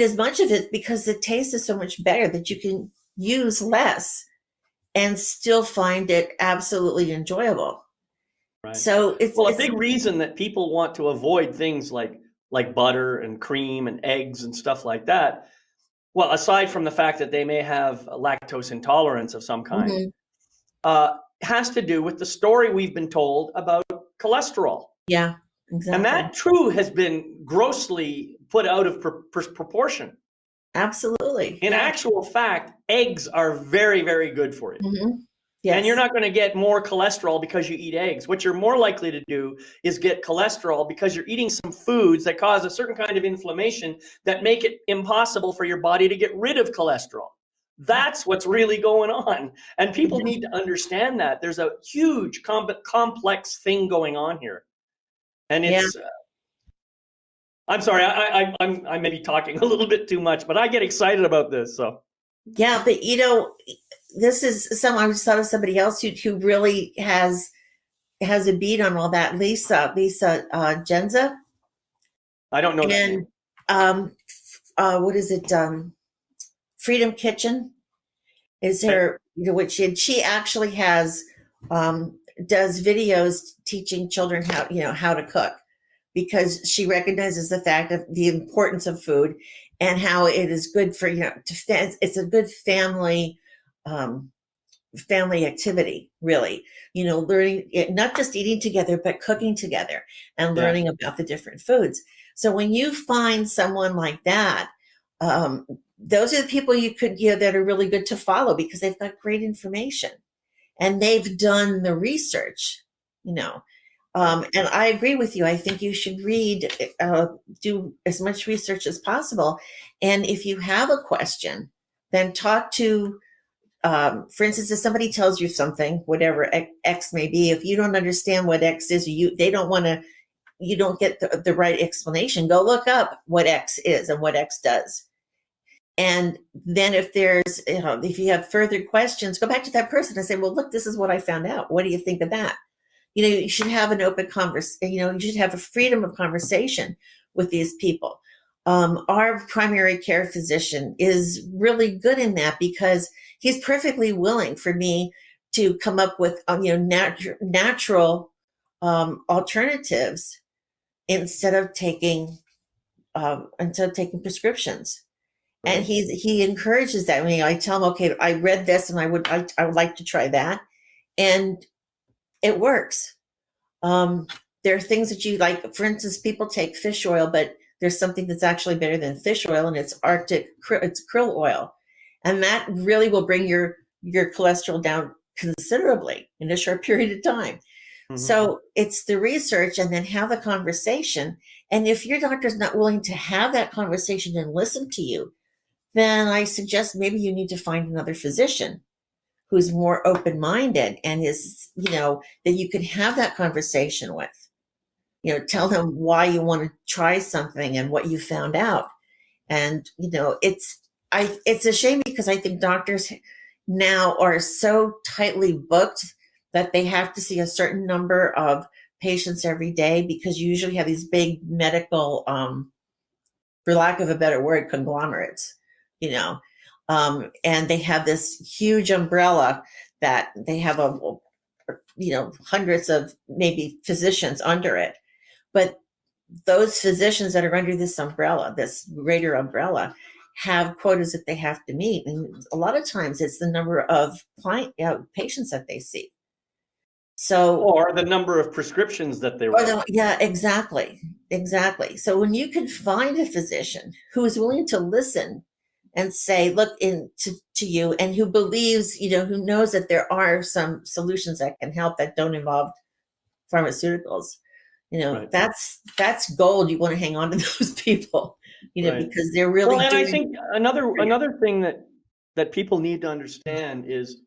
as much of it, because the taste is so much better that you can use less and still find it absolutely enjoyable. Right. So it's a big reason that people want to avoid things like butter and cream and eggs and stuff like that. Well, aside from the fact that they may have a lactose intolerance of some kind, has to do with the story we've been told about cholesterol. Yeah, exactly. And that too has been grossly put out of proportion. Absolutely. In actual fact, eggs are very, very good for you. Mm-hmm. Yes. And you're not going to get more cholesterol because you eat eggs. What you're more likely to do is get cholesterol because you're eating some foods that cause a certain kind of inflammation that make it impossible for your body to get rid of cholesterol. That's what's really going on. And people need to understand that. There's a huge complex thing going on here. And it's, I'm sorry, I may be talking a little bit too much, but I get excited about this. So. Yeah, but this is I just thought of somebody else who really has a beat on all that. Lisa Genza. I don't know. And what is it? Freedom Kitchen is her, which she actually has does videos teaching children how to cook, because she recognizes the fact of the importance of food and how it is good for, it's a good family activity, really, learning, not just eating together, but cooking together and learning about the different foods. So when you find someone like that, those are the people you could, that are really good to follow, because they've got great information and they've done the research, and I agree with you. I think you should do as much research as possible. And if you have a question, then talk to, for instance, if somebody tells you something, whatever X may be, if you don't understand what X is, you don't get the right explanation, go look up what X is and what X does. And then if you have further questions, go back to that person and say, well, look, this is what I found out. What do you think of that? You should have an open conversation. You should have a freedom of conversation with these people. Our primary care physician is really good in that, because he's perfectly willing for me to come up with, natural alternatives instead of taking prescriptions. Right. And he encourages that. I tell him, okay, I read this and I would like to try that. And it works. There are things that you like. For instance, people take fish oil, but there's something that's actually better than fish oil, and it's krill oil. And that really will bring your cholesterol down considerably in a short period of time. Mm-hmm. So it's the research, and then have the conversation. And if your doctor's not willing to have that conversation and listen to you, then I suggest maybe you need to find another physician who's more open-minded and is, that you can have that conversation with. Tell them why you want to try something and what you found out. And, it's a shame, because I think doctors now are so tightly booked that they have to see a certain number of patients every day, because you usually have these big medical, for lack of a better word, conglomerates, and they have this huge umbrella that they have hundreds of maybe physicians under it. But those physicians that are under this umbrella, this greater umbrella, have quotas that they have to meet. And a lot of times it's the number of patients that they see. Or the number of prescriptions that they write. Yeah, exactly. So when you can find a physician who is willing to listen and say, look to you, and who believes, who knows that there are some solutions that can help that don't involve pharmaceuticals, right. That's gold. You want to hang on to those people, right. Because they're really. Well, and I think another thing that people need to understand is,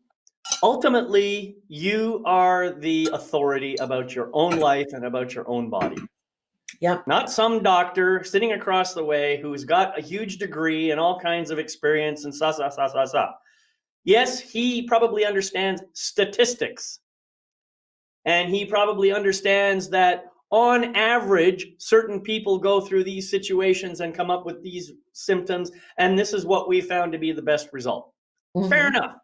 ultimately, you are the authority about your own life and about your own body. Yep. Not some doctor sitting across the way who's got a huge degree and all kinds of experience and sa. Yes, he probably understands statistics. And he probably understands that on average, certain people go through these situations and come up with these symptoms, and this is what we found to be the best result. Mm-hmm. Fair enough.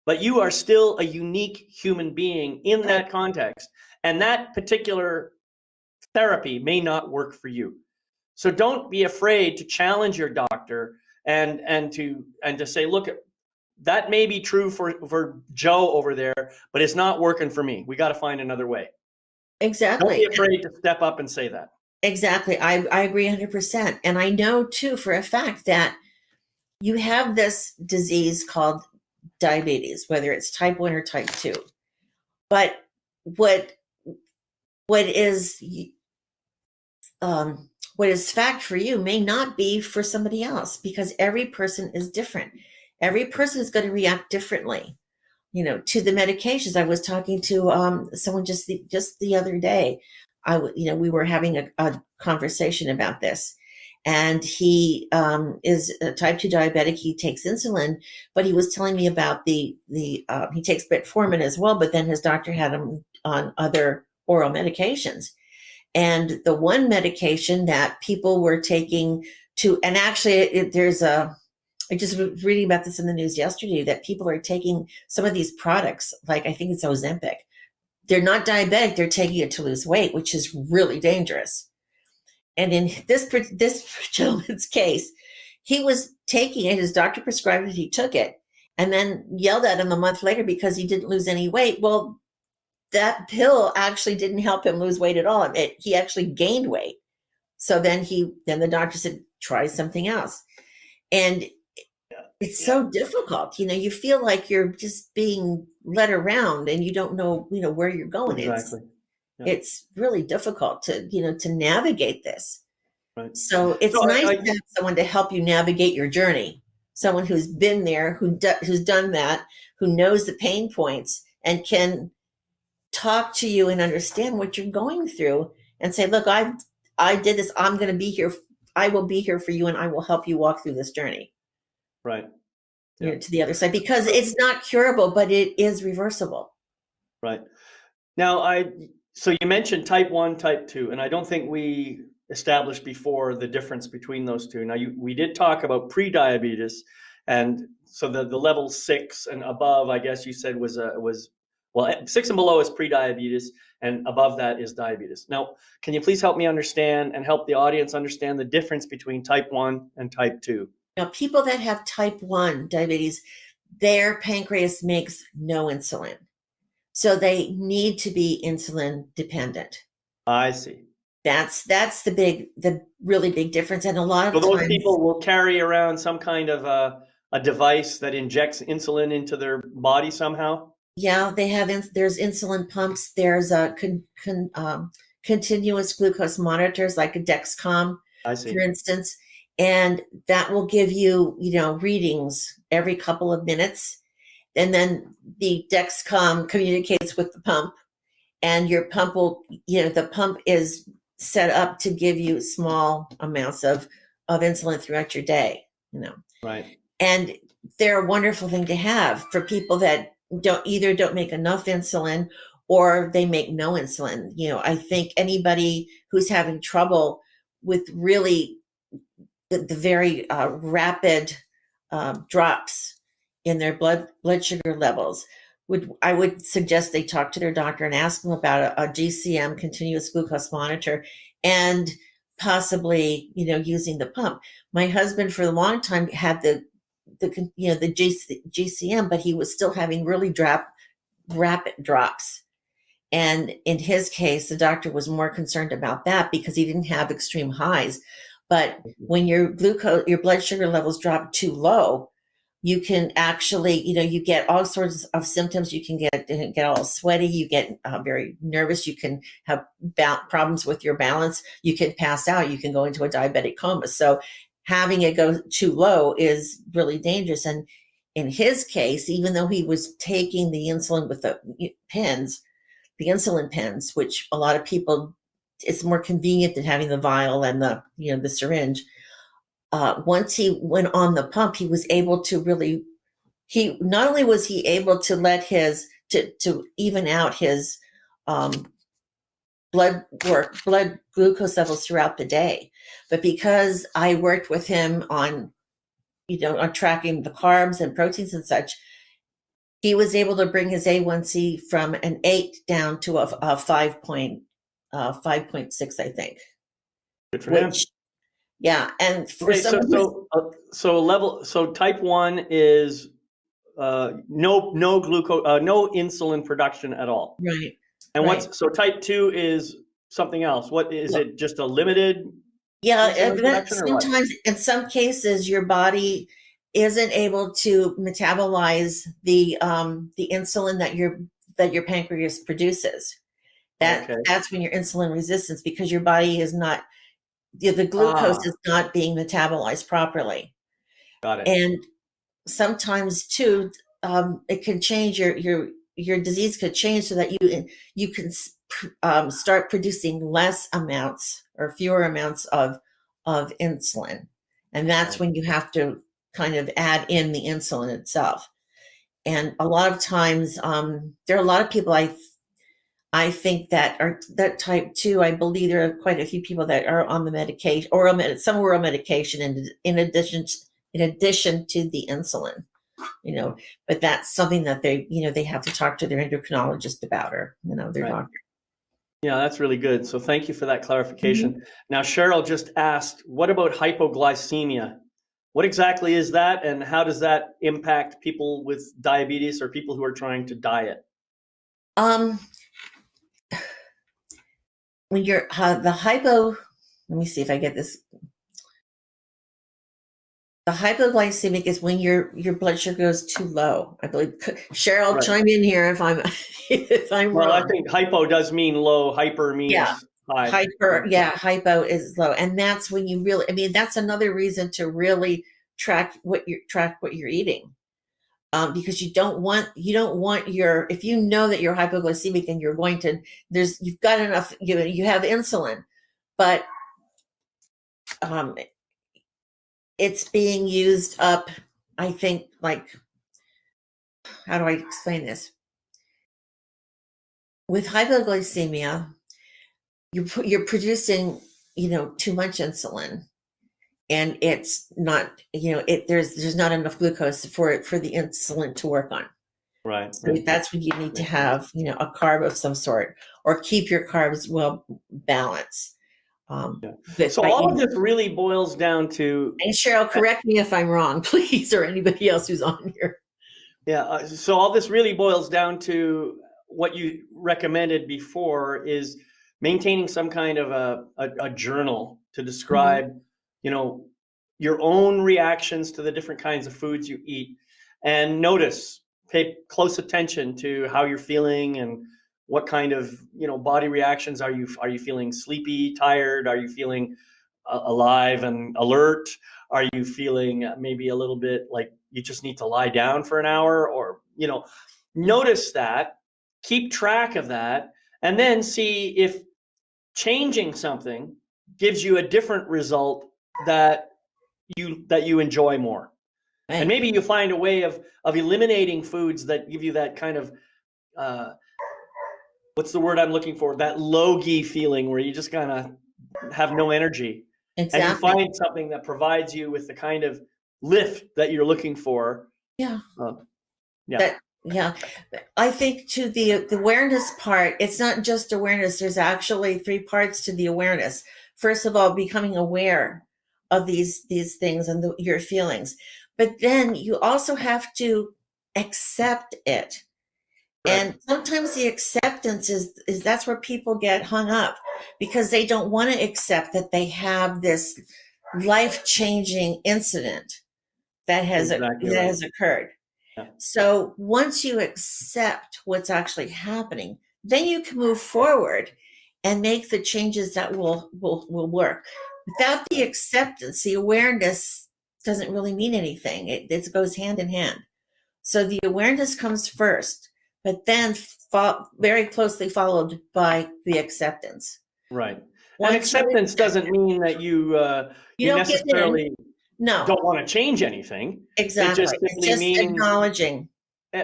But you are still a unique human being in that context, and that particular therapy may not work for you. So don't be afraid to challenge your doctor and to say, look, that may be true for Joe over there, but it's not working for me. We got to find another way. Exactly. Don't be afraid to step up and say that. Exactly. I agree 100%. And I know too for a fact that you have this disease called diabetes, whether it's type 1 or type 2. But what is fact for you may not be for somebody else, because every person is different. Every person is going to react differently, to the medications. I was talking to someone just the other day. We were having a conversation about this, and he is a type 2 diabetic. He takes insulin, but he was telling me about he takes metformin as well, but then his doctor had him on other oral medications. And the one medication that people were taking and actually I just was reading about this in the news yesterday, that people are taking some of these products, like I think it's Ozempic, they're not diabetic, they're taking it to lose weight, which is really dangerous. And in this gentleman's case, he was taking it, his doctor prescribed it, he took it, and then yelled at him a month later because he didn't lose any weight. Well, that pill actually didn't help him lose weight at all. He actually gained weight. So then the doctor said, try something else. And it's so difficult. You feel like you're just being led around and you don't know, where you're going. Exactly. It's really difficult to navigate this. Right. So it's nice to have someone to help you navigate your journey. Someone who's been there, who's done that, who knows the pain points and can talk to you and understand what you're going through and say, look, I did this. I'm going to be here. I will be here for you and I will help you walk through this journey. Right. To the other side, because it's not curable, but it is reversible. Right. Now, so you mentioned type 1, type 2, and I don't think we established before the difference between those two. Now, we did talk about pre-diabetes, and so the level 6 and above, I guess you said was 6 and below is pre-diabetes, and above that is diabetes. Now, can you please help me understand and help the audience understand the difference between type 1 and type 2? Now, people that have type 1 diabetes, their pancreas makes no insulin. So they need to be insulin dependent. I see. That's the really big difference. And a lot of those times, people will carry around some kind of a device that injects insulin into their body somehow. Yeah, they have. There's insulin pumps. There's a continuous glucose monitors, like a Dexcom, for instance, and that will give you, readings every couple of minutes. And then the Dexcom communicates with the pump, and your pump the pump is set up to give you small amounts of insulin throughout your day, Right. And they're a wonderful thing to have for people that don't make enough insulin or they make no insulin. I think anybody who's having trouble with really the very rapid drops in their blood sugar levels, I would suggest they talk to their doctor and ask them about a GCM, continuous glucose monitor, and possibly, using the pump. My husband for a long time had the GCM, but he was still having really rapid drops. And in his case, the doctor was more concerned about that because he didn't have extreme highs. But when your blood sugar levels drop too low, you can actually, you get all sorts of symptoms. You can get all sweaty. You get very nervous. You can have problems with your balance. You can pass out. You can go into a diabetic coma. So having it go too low is really dangerous. And in his case, even though he was taking the insulin with the insulin pens, which a lot of people, it's more convenient than having the vial and the syringe. Once he went on the pump, he was able to not only was he able to let to even out his blood glucose levels throughout the day, but because I worked with him on tracking the carbs and proteins and such, he was able to bring his A1C from an 8 down to a 5.6, I think. Good for him. Yeah, and for so type 1 is no glucose, no insulin production at all. Right. And so type 2 is something else. What is it? Just a limited? Yeah, sometimes in some cases your body isn't able to metabolize the insulin that your pancreas produces. That's when you're insulin resistance, because your body is not, the glucose is not being metabolized properly. Got it. And sometimes too, it can change your disease could change so that you can start producing less amounts or fewer amounts of insulin, and that's when you have to kind of add in the insulin itself. And a lot of times, there are a lot of people I think that are that type 2. I believe there are quite a few people that are on the medication, or some were on medication in addition to the insulin. but that's something that they have to talk to their endocrinologist about, or, their Right. doctor. Yeah, that's really good. So thank you for that clarification. Mhm. Now, Cheryl just asked, what about hypoglycemia? What exactly is that, and how does that impact people with diabetes or people who are trying to diet? Um, when you're let me see if I get this. The hypoglycemic is when your blood sugar goes too low, I believe. Cheryl, Right. chime in here if I'm if I'm Well, I wrong. think hypo does mean low, hyper Yeah, means high. hypo is low, and that's when you really. I mean, that's another reason to really track what you're eating, because you don't want your, if you know that you're hypoglycemic and you've got enough, you have insulin, but um, it's being used up. I think, like, how do I explain this? With hypoglycemia, you're producing, too much insulin, and it's not, there's not enough glucose for the insulin to work on. Right. So that's when you need to have, a carb of some sort, or keep your carbs well balanced. So all of this really boils down to. And Cheryl, correct me if I'm wrong, please, or anybody else who's on here. Yeah. So all this really boils down to what you recommended before is maintaining some kind of a journal to describe, your own reactions to the different kinds of foods you eat, and pay close attention to how you're feeling and what kind of, body reactions are you feeling sleepy, tired? Are you feeling alive and alert? Are you feeling maybe a little bit like you just need to lie down for an hour? Or, notice that, keep track of that, and then see if changing something gives you a different result that you enjoy more. Right. And maybe you find a way of eliminating foods that give you that kind of what's the word I'm looking for? That logy feeling where you just kind of have no energy. Exactly. And you find something that provides you with the kind of lift that you're looking for. Yeah. Yeah. I think, to the awareness part, it's not just awareness. There's actually 3 parts to the awareness. First of all, becoming aware of these things and your feelings. But then you also have to accept it. Right. And sometimes the acceptance is that's where people get hung up, because they don't want to accept that they have this life-changing incident that has occurred. Yeah. So once you accept what's actually happening, then you can move forward and make the changes that will work. Without the acceptance, the awareness doesn't really mean anything. It goes hand in hand. So the awareness comes first, but then very closely followed by the acceptance. Right. And acceptance doesn't mean that you don't necessarily don't want to change anything. Exactly. It just simply means acknowledging.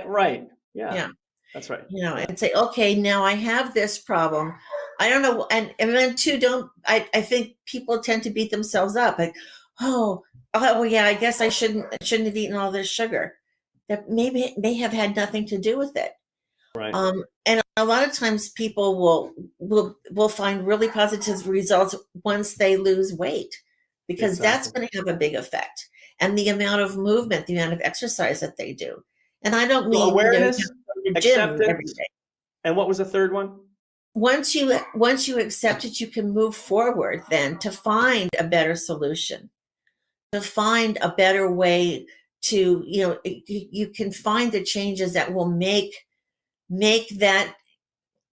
Right. Yeah. That's right. And say, okay, now I have this problem. I don't know. And then too, I think people tend to beat themselves up. Like, oh yeah, I guess I shouldn't have eaten all this sugar. That maybe may have had nothing to do with it. Right. And a lot of times people will find really positive results once they lose weight, because that's going to have a big effect. And the amount of movement, the amount of exercise that they do. And I don't mean awareness, acceptance, every day. And what was the third one? Once you accept it, you can move forward then to find a better solution, to find a better way to, you can find the changes that will make that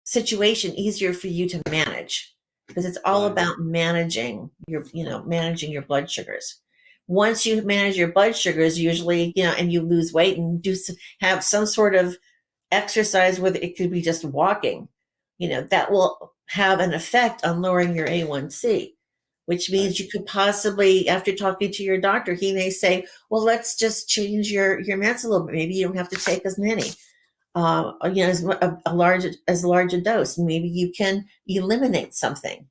situation easier for you to manage, because it's all about managing managing your blood sugars. Once you manage your blood sugars, usually, and you lose weight and have some sort of exercise, whether it could be just walking, that will have an effect on lowering your A1C, which means you could possibly, after talking to your doctor, he may say, well, let's just change your meds a little bit. Maybe you don't have to take as many. As large a dose. Maybe you can eliminate something.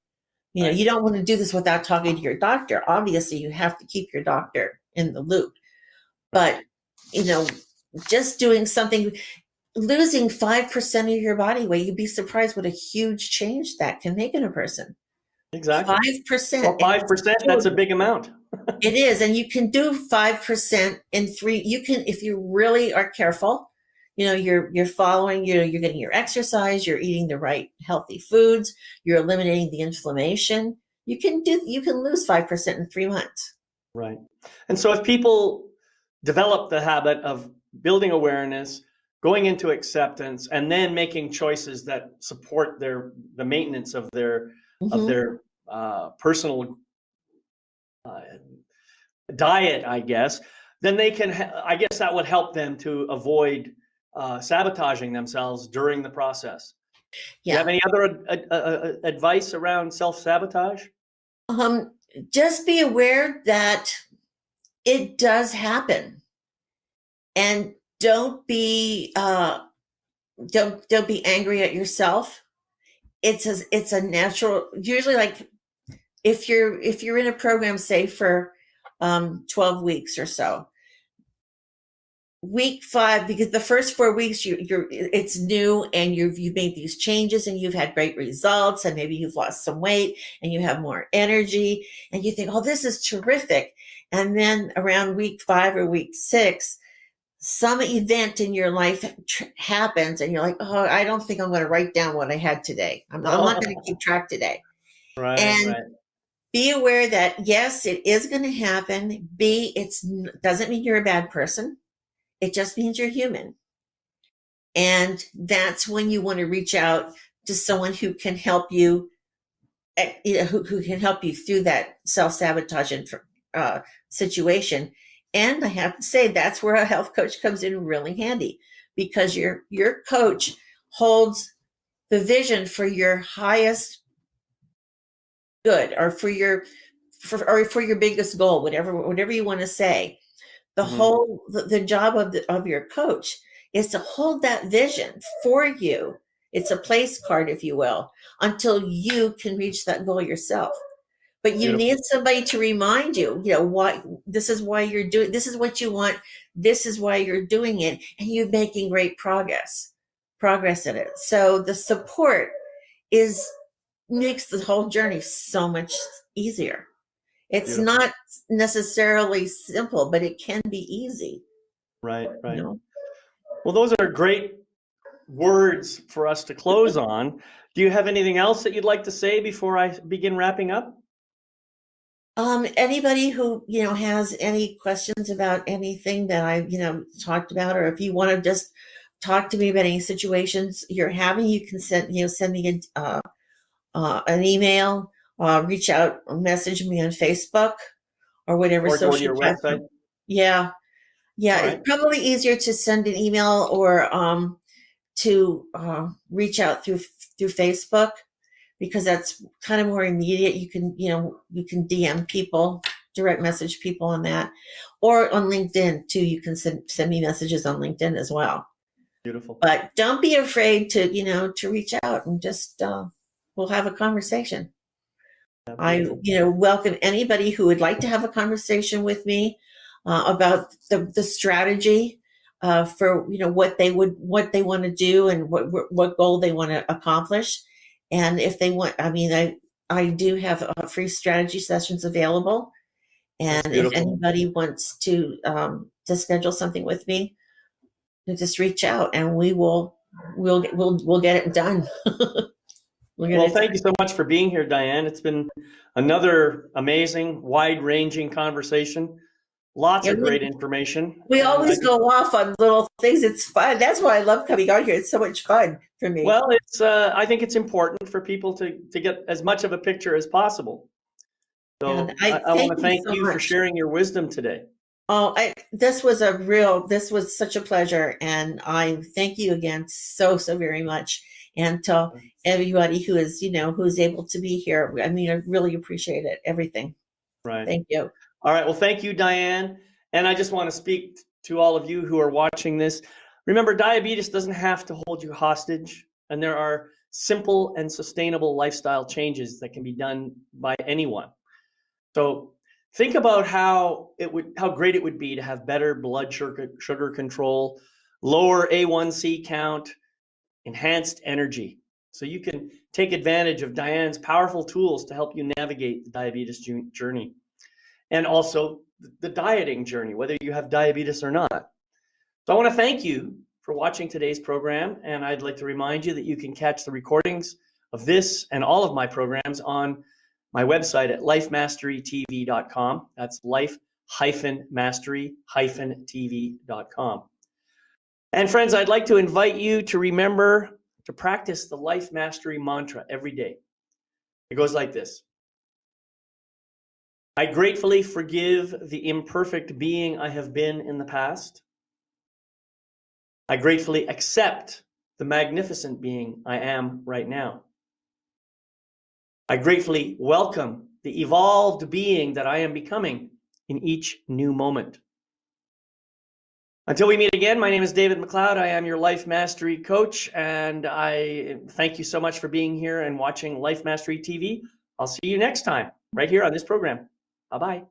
You don't want to do this without talking to your doctor. Obviously, you have to keep your doctor in the loop. But just doing something, losing 5% of your body weight, you'd be surprised what a huge change that can make in a person. Exactly. 5%. Well, 5%, that's a big amount. It is. And you can do 5% in you can, if you really are careful, you're following, you're getting your exercise, you're eating the right healthy foods, you're eliminating the inflammation. You can lose 5% in 3 months. Right. And so if people develop the habit of building awareness, going into acceptance, and then making choices that support the maintenance of their personal diet, I guess, then they can, I guess that would help them to avoid sabotaging themselves during the process. Do you have any other advice around self-sabotage? Just be aware that it does happen, and don't be angry at yourself. It's a natural, usually, like if you're in a program, say for 12 weeks or so, week 5, because the first 4 weeks it's new, and you've made these changes and you've had great results, and maybe you've lost some weight and you have more energy and you think, oh, this is terrific. And then around week 5 or week 6, some event in your life happens and you're like, oh, I don't think I'm going to write down what I had today. I'm not going to keep track today. Right. Be aware that yes, it is going to happen. It doesn't mean you're a bad person. It just means you're human. And that's when you want to reach out to someone who can help you, who can help you through that self-sabotage situation. And I have to say, that's where a health coach comes in really handy, because your coach holds the vision for your highest good, or for your biggest goal, whatever you want to say. The job of your coach is to hold that vision for you. It's a place card, if you will, until you can reach that goal yourself. But you need somebody to remind you, why this is why you're doing, this is what you want, this is why you're doing it, and you're making great progress in it. So the support makes the whole journey so much easier. It's not necessarily simple, but it can be easy. Right. Well, those are great words for us to close on. Do you have anything else that you'd like to say before I begin wrapping up? Anybody who, has any questions about anything that I, talked about, or if you want to just talk to me about any situations you're having, you can send me an email, reach out, message me on Facebook or whatever Or go to social your platform. website? Yeah. Right. It's probably easier to send an email or to reach out through Facebook, because that's kind of more immediate. You can DM people, direct message people on that, or on LinkedIn too. You can send me messages on LinkedIn as well. Beautiful. But don't be afraid to to reach out, and just we'll have a conversation. I welcome anybody who would like to have a conversation with me about the strategy for what they want to do, and what goal they want to accomplish. And if they want, I do have free strategy sessions available. And if anybody wants to schedule something with me, just reach out and we'll get it done. Well, thank you so much for being here, Diane. It's been another amazing, wide-ranging conversation. Lots of great information. We always go off on little things. It's fun. That's why I love coming out here. It's so much fun for me. Well, I think it's important for people to get as much of a picture as possible. So I want to thank you for sharing your wisdom today. Oh, this was such a pleasure. And I thank you again so very much. And to everybody who is, who's able to be here. I really appreciate it. Everything. Right. Thank you. All right. Well, thank you, Diane. And I just want to speak to all of you who are watching this. Remember, diabetes doesn't have to hold you hostage. And there are simple and sustainable lifestyle changes that can be done by anyone. So Think about how great it would be to have better blood sugar control, lower A1C count, enhanced energy. So you can take advantage of Diane's powerful tools to help you navigate the diabetes journey, and also the dieting journey, whether you have diabetes or not. So I want to thank you for watching today's program, and I'd like to remind you that you can catch the recordings of this and all of my programs on my website at lifemasterytv.com. That's life-mastery-tv.com. And friends, I'd like to invite you to remember to practice the Life Mastery mantra every day. It goes like this. I gratefully forgive the imperfect being I have been in the past. I gratefully accept the magnificent being I am right now. I gratefully welcome the evolved being that I am becoming in each new moment. Until we meet again, my name is David McLeod. I am your Life Mastery Coach, and I thank you so much for being here and watching Life Mastery TV. I'll see you next time, right here on this program. Bye-bye.